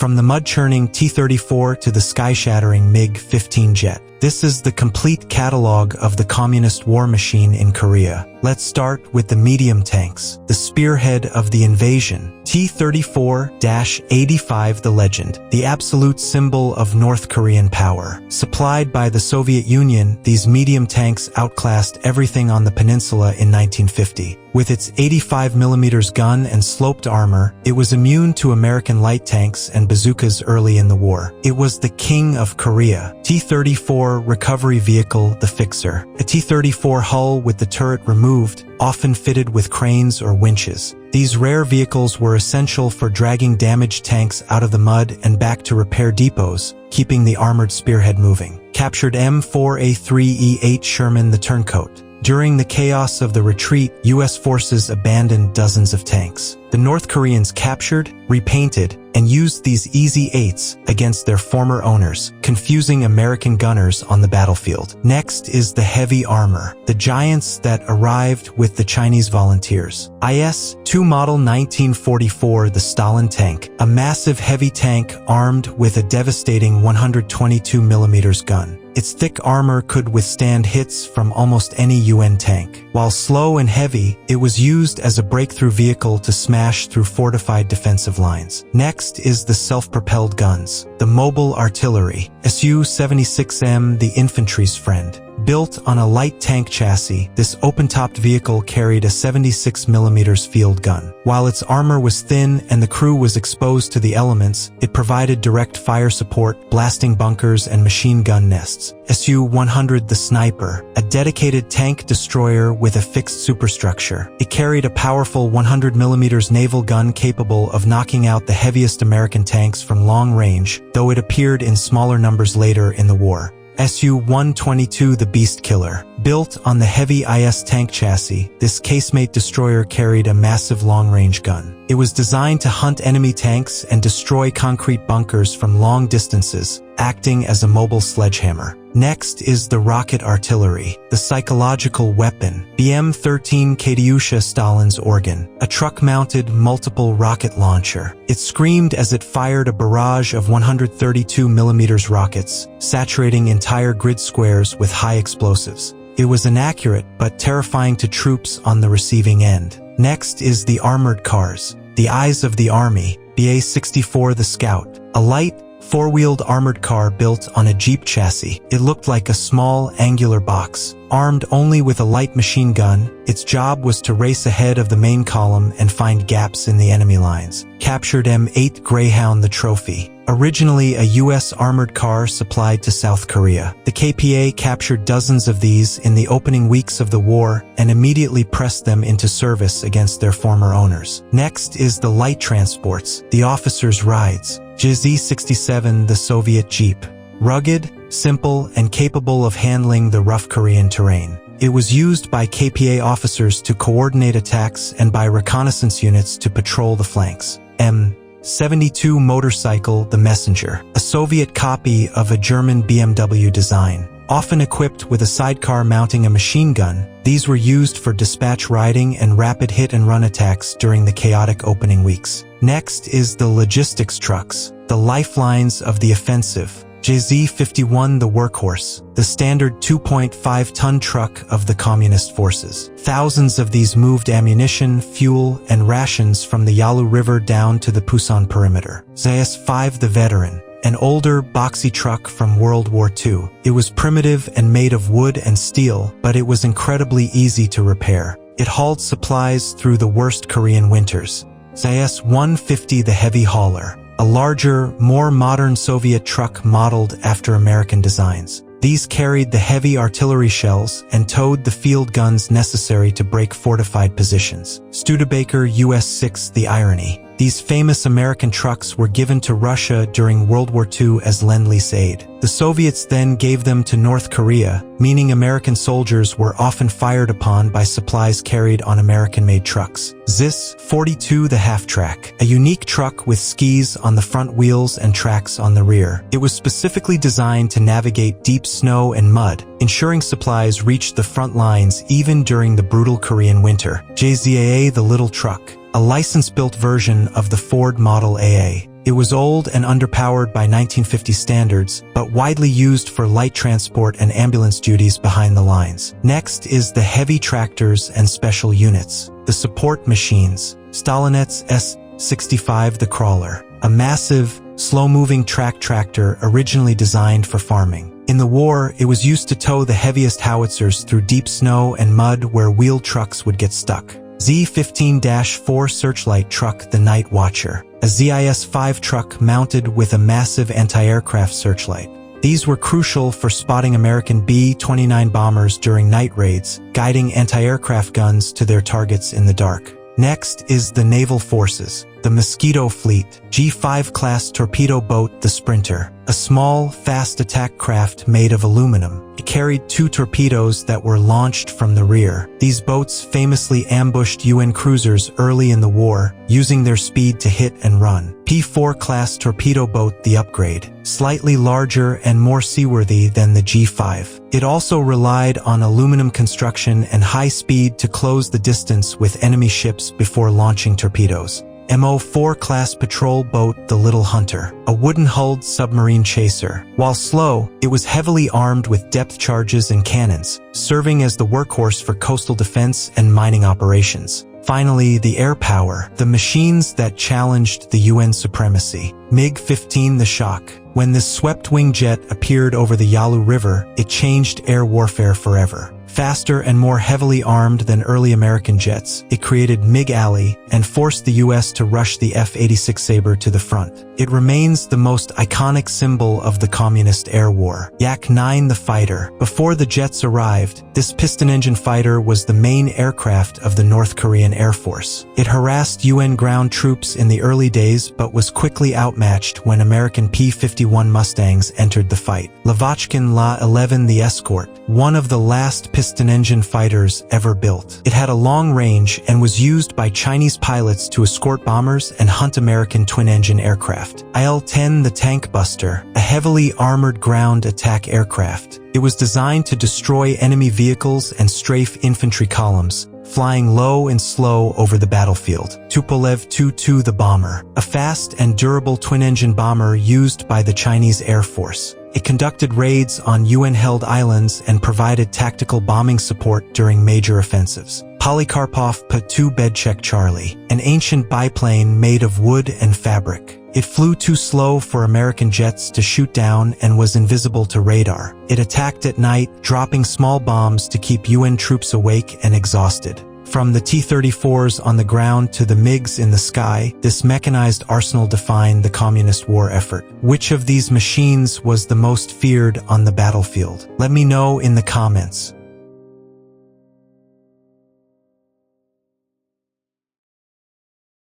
from the mud-churning T-34 to the sky-shattering MiG-15 jet. This is the complete catalog of the communist war machine in Korea. Let's start with the medium tanks, the spearhead of the invasion. T-34-85, the legend, the absolute symbol of North Korean power. Supplied by the Soviet Union, these medium tanks outclassed everything on the peninsula in 1950. With its 85mm gun and sloped armor, it was immune to American light tanks and bazookas early in the war. It was the king of Korea. T-34 recovery vehicle, the Fixer. A T-34 hull with the turret removed, often fitted with cranes or winches. These rare vehicles were essential for dragging damaged tanks out of the mud and back to repair depots, keeping the armored spearhead moving. Captured M4A3E8 Sherman the Turncoat. During the chaos of the retreat, U.S. forces abandoned dozens of tanks. The North Koreans captured, repainted, and used these Easy 8s against their former owners, confusing American gunners on the battlefield. Next is the heavy armor, the giants that arrived with the Chinese volunteers. IS-2 model 1944, the Stalin tank, a massive heavy tank armed with a devastating 122mm gun. Its thick armor could withstand hits from almost any UN tank. While slow and heavy, it was used as a breakthrough vehicle to smash through fortified defensive lines. Next is the self-propelled guns, the mobile artillery. Su-76M, the infantry's friend. Built on a light tank chassis, this open-topped vehicle carried a 76mm field gun. While its armor was thin and the crew was exposed to the elements, it provided direct fire support, blasting bunkers and machine gun nests. Su-100, the Sniper, a dedicated tank destroyer with a fixed superstructure. It carried a powerful 100mm naval gun capable of knocking out the heaviest American tanks from long range, though it appeared in smaller numbers later in the war. Su-122, the Beast Killer. Built on the heavy IS tank chassis, this casemate destroyer carried a massive long-range gun. It was designed to hunt enemy tanks and destroy concrete bunkers from long distances, acting as a mobile sledgehammer. Next is the rocket artillery, the psychological weapon, BM-13 Katyusha, Stalin's organ, a truck-mounted multiple rocket launcher. It screamed as it fired a barrage of 132mm rockets, saturating entire grid squares with high explosives. It was inaccurate but terrifying to troops on the receiving end. Next is the armored cars, the eyes of the army, BA-64 the Scout, a light, four-wheeled armored car built on a Jeep chassis. It looked like a small, angular box. Armed only with a light machine gun, its job was to race ahead of the main column and find gaps in the enemy lines. Captured M8 Greyhound the Trophy. Originally a U.S. armored car supplied to South Korea, the KPA captured dozens of these in the opening weeks of the war and immediately pressed them into service against their former owners. Next is the light transports, the officers' rides. JZ-67, the Soviet Jeep. Rugged, simple, and capable of handling the rough Korean terrain. It was used by KPA officers to coordinate attacks and by reconnaissance units to patrol the flanks. M72 motorcycle, the Messenger, a Soviet copy of a German BMW design. Often equipped with a sidecar mounting a machine gun, these were used for dispatch riding and rapid hit-and-run attacks during the chaotic opening weeks. Next is the Logistics Trucks, the lifelines of the offensive. JZ-51, the Workhorse, the standard 2.5-ton truck of the Communist forces. Thousands of these moved ammunition, fuel, and rations from the Yalu River down to the Pusan perimeter. ZS-5, the Veteran, an older, boxy truck from World War II. It was primitive and made of wood and steel, but it was incredibly easy to repair. It hauled supplies through the worst Korean winters. ZS-150, the Heavy Hauler, a larger, more modern Soviet truck modeled after American designs. These carried the heavy artillery shells and towed the field guns necessary to break fortified positions. Studebaker US-6, the Irony. These famous American trucks were given to Russia during World War II as Lend-Lease aid. The Soviets then gave them to North Korea, meaning American soldiers were often fired upon by supplies carried on American-made trucks. ZIS-42, the Half-Track, a unique truck with skis on the front wheels and tracks on the rear. It was specifically designed to navigate deep snow and mud, ensuring supplies reached the front lines even during the brutal Korean winter. JZAA, the Little Truck, a license-built version of the Ford Model AA. It was old and underpowered by 1950 standards, but widely used for light transport and ambulance duties behind the lines. Next is the heavy tractors and special units. The support machines. Stalinets S-65 the Crawler, a massive, slow-moving track tractor originally designed for farming. In the war, it was used to tow the heaviest howitzers through deep snow and mud where wheeled trucks would get stuck. Z-15-4 Searchlight Truck the Night Watcher, a ZIS-5 truck mounted with a massive anti-aircraft searchlight. These were crucial for spotting American B-29 bombers during night raids, guiding anti-aircraft guns to their targets in the dark. Next is the Naval Forces, the Mosquito Fleet, G5 class torpedo boat the Sprinter, a small, fast attack craft made of aluminum. It carried 2 torpedoes that were launched from the rear. These boats famously ambushed UN cruisers early in the war, using their speed to hit and run. P4 class torpedo boat the Upgrade, slightly larger and more seaworthy than the G5. It also relied on aluminum construction and high speed to close the distance with enemy ships before launching torpedoes. MO4 class patrol boat the Little Hunter, a wooden-hulled submarine chaser. While slow, it was heavily armed with depth charges and cannons, serving as the workhorse for coastal defense and mining operations. Finally, the air power, the machines that challenged the UN supremacy. MiG-15 the Shock. When this swept-wing jet appeared over the Yalu River, it changed air warfare forever. Faster and more heavily armed than early American jets, it created MiG Alley and forced the U.S. to rush the F-86 Sabre to the front. It remains the most iconic symbol of the Communist air war. Yak-9 the Fighter. Before the jets arrived, this piston-engine fighter was the main aircraft of the North Korean Air Force. It harassed UN ground troops in the early days but was quickly outmatched when American P-51 Mustangs entered the fight. Lavochkin La-11 the Escort, one of the last piston-engine fighters ever built. It had a long range and was used by Chinese pilots to escort bombers and hunt American twin-engine aircraft. IL-10 the Tank Buster, a heavily armored ground attack aircraft. It was designed to destroy enemy vehicles and strafe infantry columns, flying low and slow over the battlefield. Tupolev Tu-2 the Bomber, a fast and durable twin-engine bomber used by the Chinese Air Force. It conducted raids on UN-held islands and provided tactical bombing support during major offensives. Polikarpov Pa-2 Bedchek Charlie, an ancient biplane made of wood and fabric. It flew too slow for American jets to shoot down and was invisible to radar. It attacked at night, dropping small bombs to keep UN troops awake and exhausted. From the T-34s on the ground to the MiGs in the sky, this mechanized arsenal defined the communist war effort. Which of these machines was the most feared on the battlefield? Let me know in the comments.